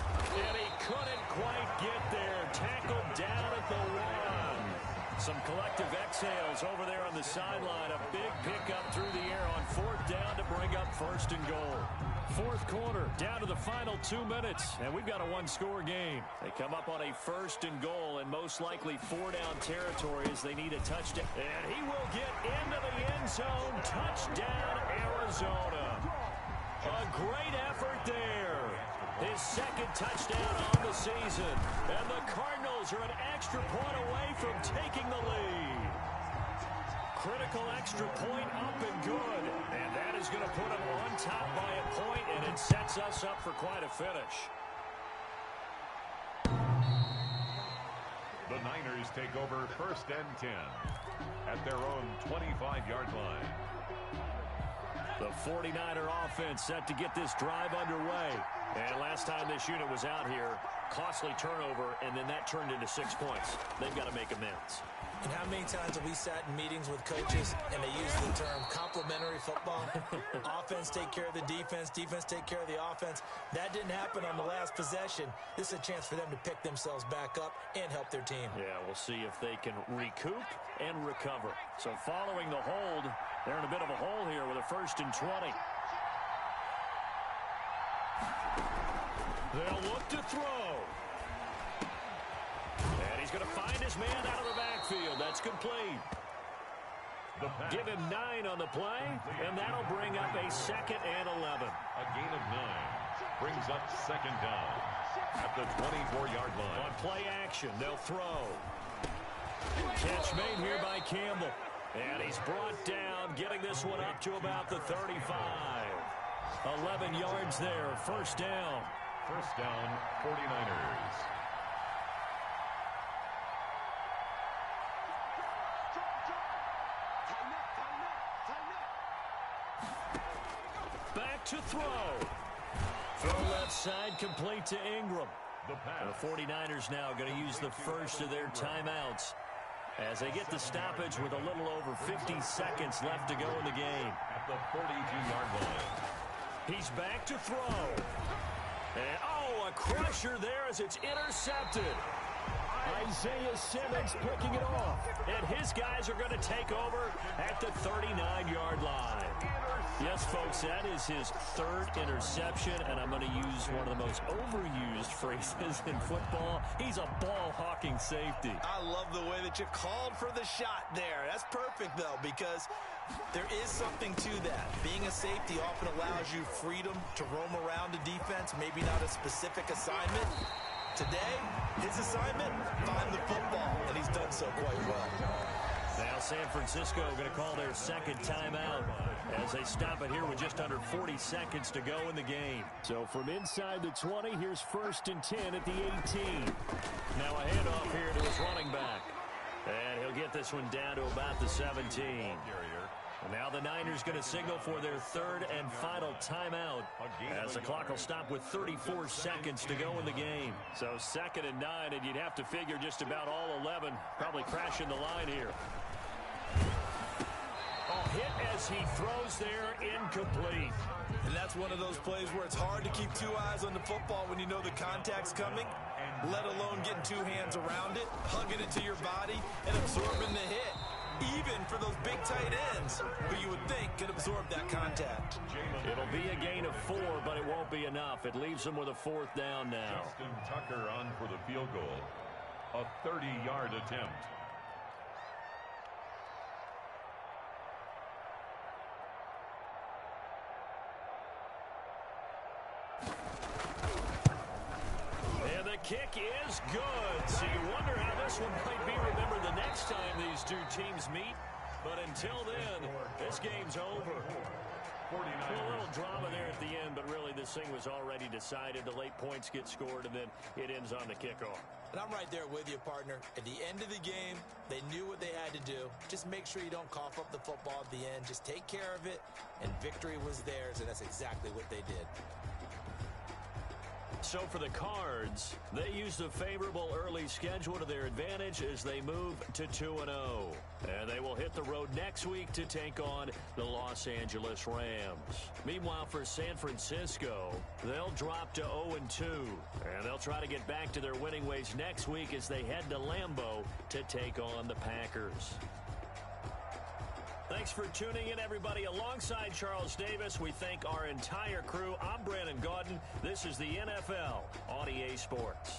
[SPEAKER 2] And he couldn't quite get there. Tackled down at the 1. Some collective exhales over there on the sideline. A big pickup through the air on 4th down to bring up 1st and goal. 4th quarter, down to the final 2 minutes, and we've got a one-score game. They come up on a 1st and goal, and most likely 4-down territory as they need a touchdown. And he will get into the end zone. Touchdown, Arizona. A great effort there. His 2nd touchdown on the season. And the Cardinals are an extra point away from taking the lead. Critical extra point up and good. And that is going to put him on top by a point, and it sets us up for quite a finish.
[SPEAKER 3] The Niners take over 1st and 10 at their own 25-yard line.
[SPEAKER 2] The 49er offense set to get this drive underway. And last time this unit was out here, costly turnover, and then that turned into 6 points. They've got to make amends.
[SPEAKER 5] And how many times have we sat in meetings with coaches and they use the term complementary football? Offense take care of the defense, defense take care of the offense. That didn't happen on the last possession. This is a chance for them to pick themselves back up and help their team.
[SPEAKER 2] Yeah, we'll see if they can recoup and recover. So following the hold, they're in a bit of a hole here with a 1st and 20. They'll look to throw. And he's going to find his man out of the backfield. That's complete. Give him 9 on the play, and that'll bring up a 2nd and 11.
[SPEAKER 3] A gain of 9 brings up 2nd down at the 24-yard line.
[SPEAKER 2] On play action, they'll throw. Catch made here by Campbell. And he's brought down, getting this one up to about the 35. 11 yards there, 1st down.
[SPEAKER 3] 1st down, 49ers.
[SPEAKER 2] Back to throw. Throw left side, complete to Ingram. The 49ers now going to use the first of their timeouts as they get the stoppage with a little over 50 seconds left to go in the game.
[SPEAKER 3] At the 42-yard line.
[SPEAKER 2] He's back to throw. And, oh, a crusher there as it's intercepted. Isaiah Simmons picking it off. And his guys are going to take over at the 39-yard line. Yes, folks, that is his 3rd interception, and I'm going to use one of the most overused phrases in football. He's a ball-hawking safety.
[SPEAKER 5] I love the way that you called for the shot there. That's perfect, though, because there is something to that. Being a safety often allows you freedom to roam around the defense, maybe not a specific assignment. Today, his assignment, find the football, and he's done so quite well.
[SPEAKER 2] Now San Francisco going to call their second timeout as they stop it here with just under 40 seconds to go in the game.
[SPEAKER 6] So from inside the 20, here's 1st and 10 at the 18.
[SPEAKER 2] Now a handoff here to his running back. And he'll get this one down to about the 17. And now the Niners going to signal for their third and final timeout as the clock will stop with 34 seconds to go in the game.
[SPEAKER 6] So 2nd and 9, and you'd have to figure just about all 11 probably crashing the line here.
[SPEAKER 2] Oh, hit as he throws there, incomplete.
[SPEAKER 5] And that's one of those plays where it's hard to keep two eyes on the football when you know the contact's coming, let alone getting two hands around it, hugging it to your body, and absorbing the hit. Even for those big tight ends who you would think could absorb that contact.
[SPEAKER 2] It'll be a gain of 4, but it won't be enough. It leaves them with a 4th down now.
[SPEAKER 3] Justin Tucker on for the field goal. A 30-yard attempt.
[SPEAKER 2] And the kick is good. So you wonder how this one might be remembered the next time these two teams meet. But until then, this game's over. A little drama there at the end, but really this thing was already decided. The late points get scored, and then it ends on the kickoff.
[SPEAKER 5] And I'm right there with you, partner. At the end of the game, they knew what they had to do. Just make sure you don't cough up the football at the end. Just take care of it, and victory was theirs, and that's exactly what they did.
[SPEAKER 2] So for the Cards, they used a favorable early schedule to their advantage as they move to 2-0. And they will hit the road next week to take on the Los Angeles Rams. Meanwhile, for San Francisco, they'll drop to 0-2. And they'll try to get back to their winning ways next week as they head to Lambeau to take on the Packers. Thanks for tuning in, everybody. Alongside Charles Davis, we thank our entire crew. I'm Brandon Gaudin. This is the NFL on EA Sports.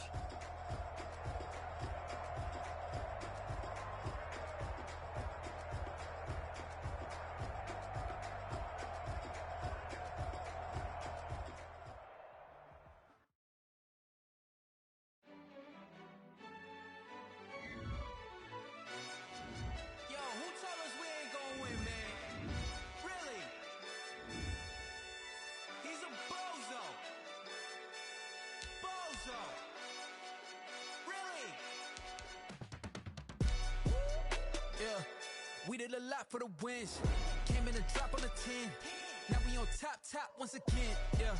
[SPEAKER 7] We did a lot for the wins. Came in a drop on the 10. Now we on top once again. Yeah.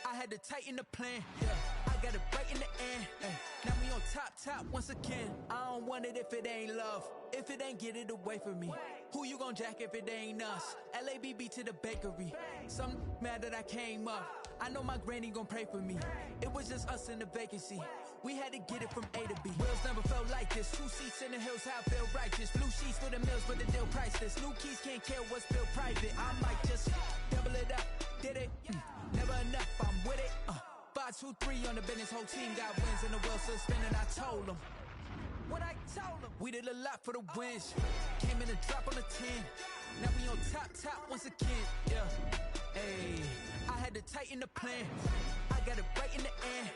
[SPEAKER 7] I had to tighten the plan. Yeah. I got it right in the end. Now we on top once again. I don't want it if it ain't love. If it ain't, get it away from me. Who you gon' jack if it ain't us? LABB to the bakery. Some mad that I came up. I know my granny gon' pray for me. It was just us in the vacancy. We had to get it from A to B. Wheels never felt like this. 2 seats in the hills, how I feel righteous. Blue sheets for the mills, but the deal priceless. New keys can't care what's built private. I might just double it up. Did it? Never enough, I'm with it. 5, 2, 3 on the business. Whole team got wins and the wheels still spinning. I told them what I told them. We did a lot for the wins. Came in a drop on the 10. Now we on top once again. Yeah. Hey, I had to tighten the plan. I got it right in the end.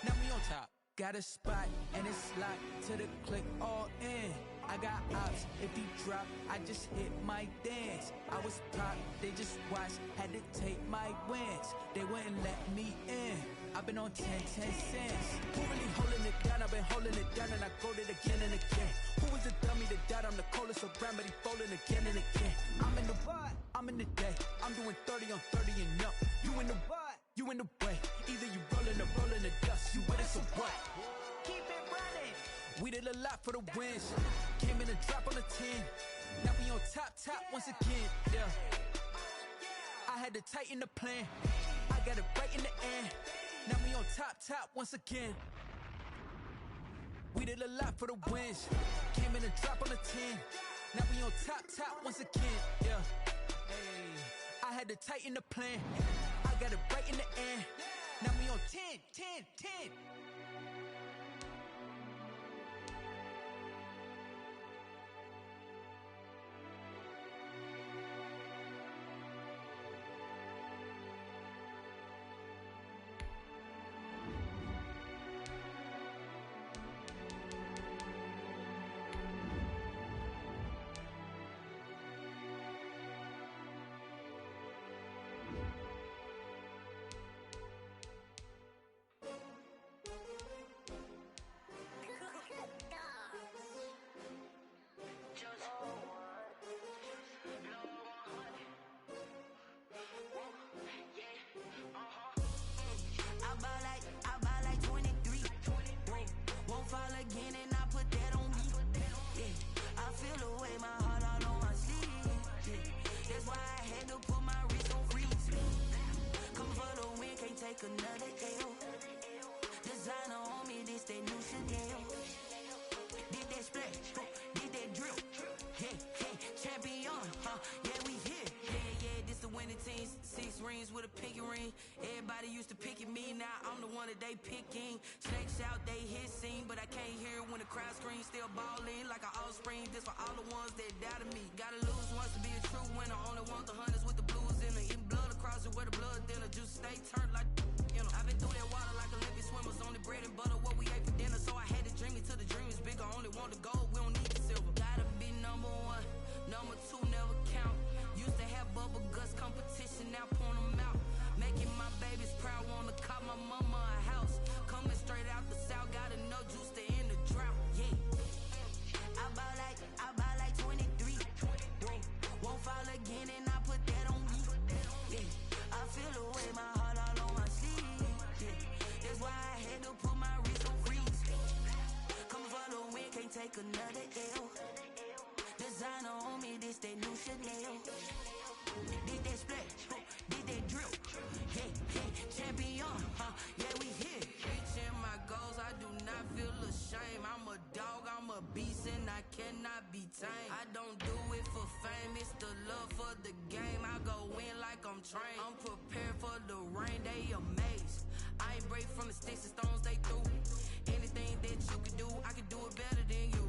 [SPEAKER 7] Now we on top. Got a spot and it's locked to the click all in. I got ops, if he drop, I just hit my dance. I was pop, they just watched, had to take my wins. They wouldn't let me in. I've been on 10 cents. Who really holding it down? I've been holding it down and I go it again and again. Who was the dummy that died? I'm the coldest around, but he folding again and again. I'm in the what? I'm in the day. I'm doing 30 on 30 and up. You in the what? You in the way. Either you rolling or rolling the dust. You with us or what? Keep it running. We did a lot for the wins. Came in a drop on the 10. Now we on top once again. Yeah. I had to tighten the plan. I got it right in the end. Now we on top once again. We did a lot for the wins. Came in a drop on the 10. Now we on top once again. Yeah. Hey, I had to tighten the plan. I got it right in the end. Now we on 10.
[SPEAKER 8] rings with a pinky ring. Everybody used to pick at me, now I'm the one that they picking. Snakes out, they hissing, but I can't hear it when the crowd screams. Still balling like an offspring. This for all the ones that doubted me. Gotta lose once to be a true winner. Only want the hunters with the blues in it. Eating blood across it where the blood thinner. Juice stay turned like, you know. I've been through that water like Olympic swimmers. Only bread and butter what we ate for dinner. So I had to dream it till the dream is bigger. Only want the gold, we don't need the silver. Gotta be number one, number two never count. Used to have bubble guts competition, now point them out. Making my babies proud, wanna cop my mama a house. Coming straight out the south, gotta know juice to end the drought. Yeah, I bought like 23. Won't fall again and I put that on me. Yeah, I feel the way, my heart all on my sleeve. Yeah, that's why I had to put my wrist on freeze. Come for the win, can't take another L. Designer on me, this that new Chanel. Did that splash, did that drill. Yeah, champion, yeah, we here. Reaching my goals, I do not feel ashamed. I'm a dog, I'm a beast, and I cannot be tamed. I don't do it for fame, it's the love for the game. I go in like I'm trained. I'm prepared for the rain, they amazed. I ain't break from the sticks and stones they threw. Anything that you can do, I can do it better than you.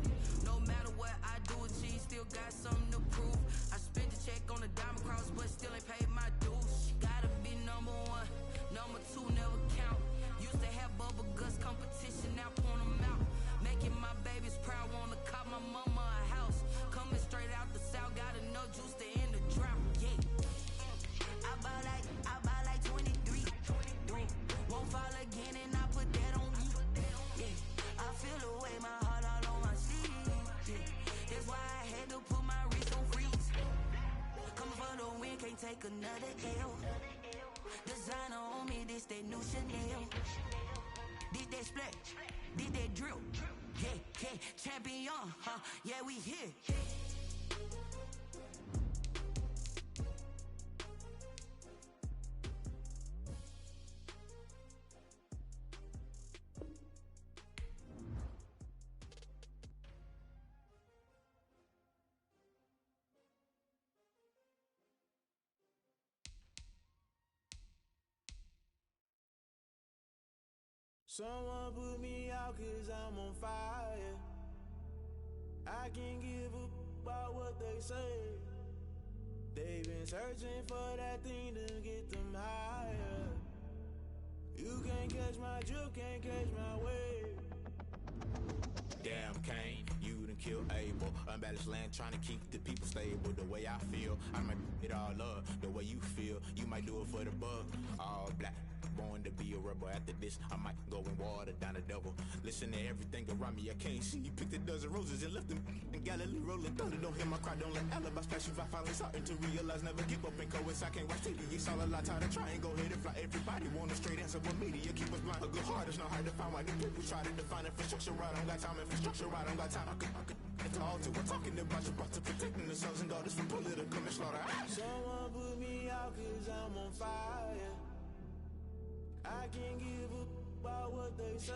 [SPEAKER 8] No matter what I do, achieve, still got something to prove. I spent the check on the diamond cross, but still ain't paid my dues. Gotta be number one, number two never count. Used to have bubble guts competition, now point them out. Making my babies proud, wanna cop my mama a house. Coming straight out the south, gotta know juice to end the drought. Yeah, I bought like 23. Won't fall again and I put that on me. Yeah, I feel the way, my heart all on my sleeve. Yeah, that's why I had to put my wrist on freeze. Coming for the win, can't take another L. Designer on me, this that new Chanel. Did that splash, did that drill. Yeah, champion, yeah, we here.
[SPEAKER 1] Someone put me out cause I'm on fire. I can't give a about what they say. They've been searching for that thing to get them higher. You can't catch my drift, can't catch my wave.
[SPEAKER 9] Damn Kane, you done killed Abel. Unbalanced land trying to keep the people stable. The way I feel, I might it all up. The way you feel, you might do it for the bug. All black, born to be a rebel. After this, I might go and water down the double. Listen to everything around me, I can't see. Picked a dozen roses and left them in Galilee rolling thunder. Don't hear my cry, don't let alibis flash. If I finally starting to realize, never give up and coincide. I can't watch TV, it's all a lot. Tired of trying, go ahead and fly. Everybody want a straight answer, but media keep us blind. A good heart is not hard to find. Why the people try to define infrastructure right? I don't got time, infrastructure right? I don't got time. I could talk to. We're talking about your to protecting the sons and daughters from political and slaughter.
[SPEAKER 1] Someone put me out cause I'm on fire. I can't give a about what they say.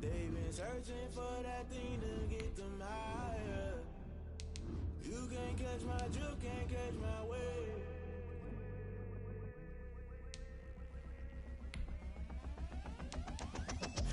[SPEAKER 1] They've been searching for that thing to get them higher. You can't catch my drift, can't catch my wave.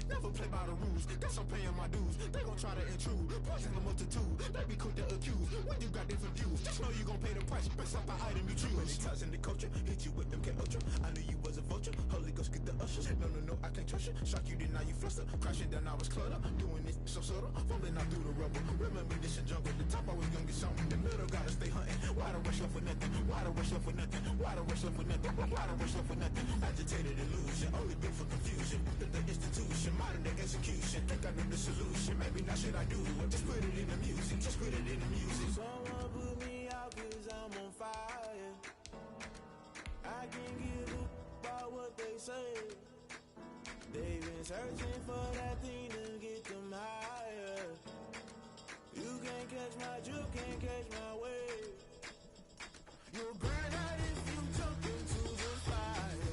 [SPEAKER 9] Never play by the rules, guess I'm paying my dues. They gon' try to intrude, poison the multitude. They be quick to accuse, when you got different views. Just know you gon' pay the price, based off the item you choose. Many times in the culture, hit you with them K Ultra. I knew you was a vulture, Holy Ghost get the ushers. No, I can't trust you. Shock you, then now you fluster. Crashing down, I was cluttered. Doing this so subtle, fumbling out through the rubble. Remember this a jungle, the top always gonna get something. The middle gotta stay hunting. Why the rush left with nothing? Why the rush left with nothing? Why the rush left with nothing? Why the rush left with nothing? Agitated illusion, only been for confusion. The institution, modern day execution. Think I know the solution. Maybe not should I do it? Just put it in the music. Just put it in the music.
[SPEAKER 1] Someone put me out cause I'm on fire. I can't give a about what they say. They've been searching for that thing to get them higher. You can't catch my drift, can't catch my wave. You'll burn out if you jump into the fire.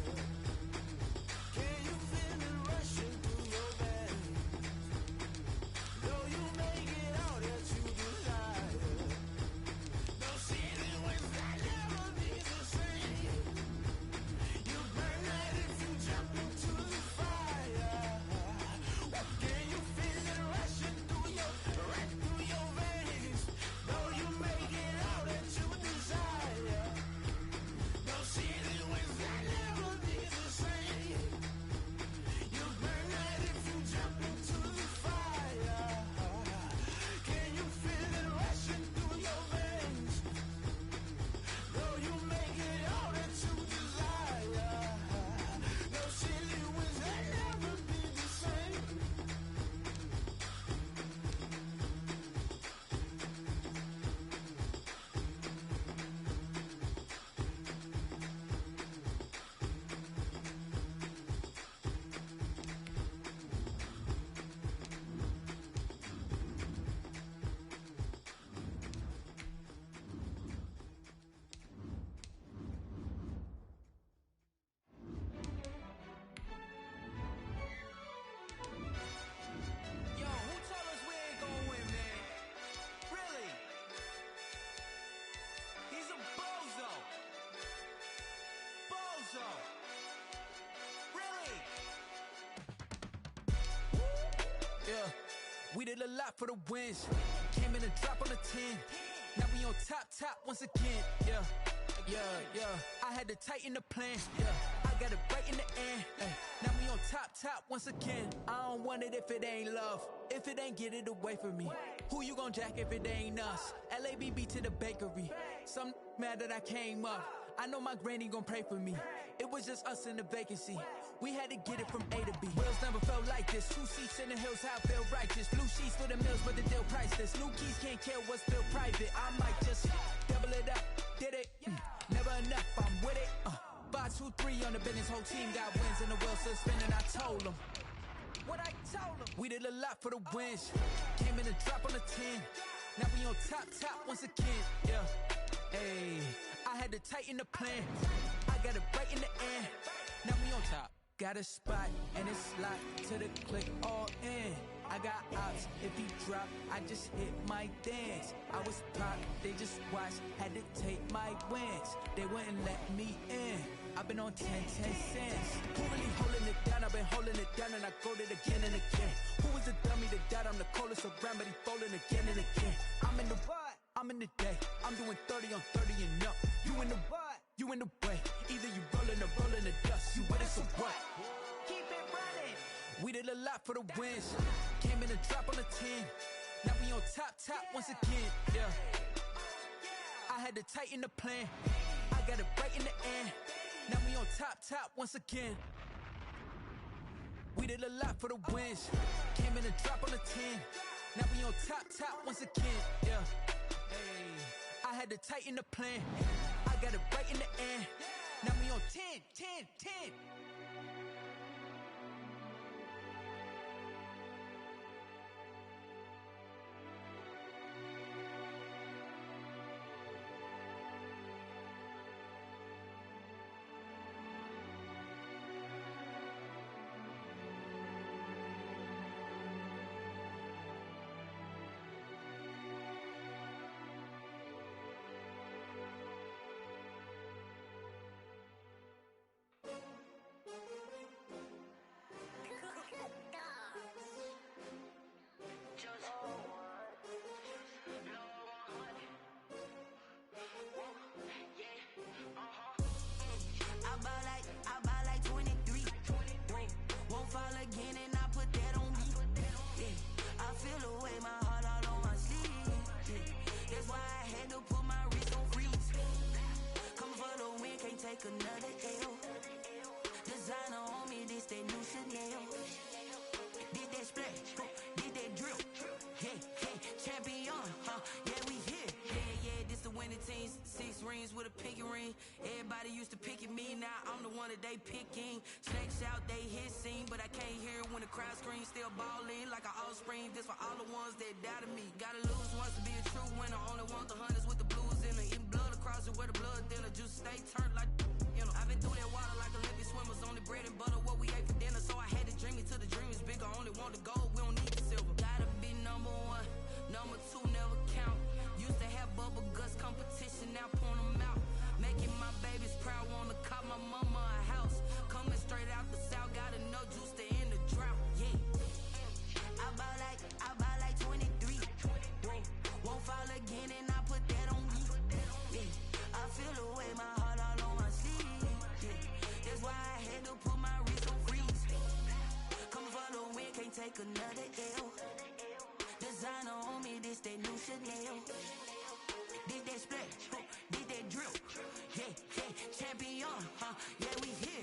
[SPEAKER 1] Can you feel it rushing through your veins? Though you make it out that you desire. Don't see it when I never be the same.
[SPEAKER 7] so. Really? Yeah, we did a lot for the wins. Came in and dropped on the 10. Now we on top once again. Yeah. I had to tighten the plan. Yeah, I got it right in the end. Now we on top once again. I don't want it if it ain't love. If it ain't, get it away from me. Who you gon' jack if it ain't us? LABB to the bakery. Some mad that I came up. I know my granny gon' pray for me. It was just us in the vacancy. We had to get it from A to B. Wheels never felt like this. 2 seats in the hills, how I feel righteous. Blue sheets for the mills, but the deal priceless. New keys can't kill what's still private. I might just double it up. Did it? Never enough, I'm with it. 5, 2, 3 on the business. Whole team got wins and the wheels still spinning. I told them what I told them. We did a lot for the wins. Came in and dropped on the 10. Now we on top once again. Yeah. Hey, I had to tighten the plan. I got it right in the end. Now we on top. Got a spot and it's locked to the click all in. I got ops, if he drop, I just hit my dance. I was pop, they just watched, had to take my wins. They wouldn't let me in. I've been on 10 cents. Who really holding it down? I've been holding it down and I go it again and again. Who was the dummy that died? I'm the coldest around, but he falling again and again. I'm in the what? I'm in the day. I'm doing 30 on 30 and up. You in the what? You in the way. Either you rolling or rolling the dust. You with us or what? Keep it running. We did a lot for the wins. Came in and dropped on the 10. Now we on top once again. Yeah. I had to tighten the plan. I got it right in the end. Now we on top once again. We did a lot for the wins. Came in and dropped on the 10. Now we on top once again. Yeah. Hey, I had to tighten the plan. I got it right in the end. Now we on 10.
[SPEAKER 8] Another L. Designer on me, this that new Chanel. Did that splash, did that drill. Yeah, champion, yeah, we here. Yeah, this the winning team. 6 rings with a pinky ring. Everybody used to pick at me, now I'm the one that they picking. Snakes out, they hit scene, but I can't hear it when the crowd screams. Still ballin' like an offspring. This for all the ones that doubted me. Gotta lose once to be a true winner. Only want the hunters with the blues in it. Eating blood across it where the blood thinner. Juice stay turned like, you know. I've been through that water like Olympic swimmers. Only bread and butter, what we ate for dinner. So I had to dream it till the dream is bigger. Only want the gold, we don't need the silver. Gotta be number 1, number 2 never count. Used to have bubble guts competition, now point them out. Making my babies proud, wanna cop my mama a house. Coming straight out the south, gotta know juice to end the drought. Yeah, I buy like 23. Won't fall again and I put that on me. Yeah, I feel the way, my heart all on my sleeve. Yeah, that's why I had to put my wrist on freeze. Come for the win, can't take another L. Designer on me, this that new Chanel. Did that splash, did that drill. Yeah, champion, yeah, we here.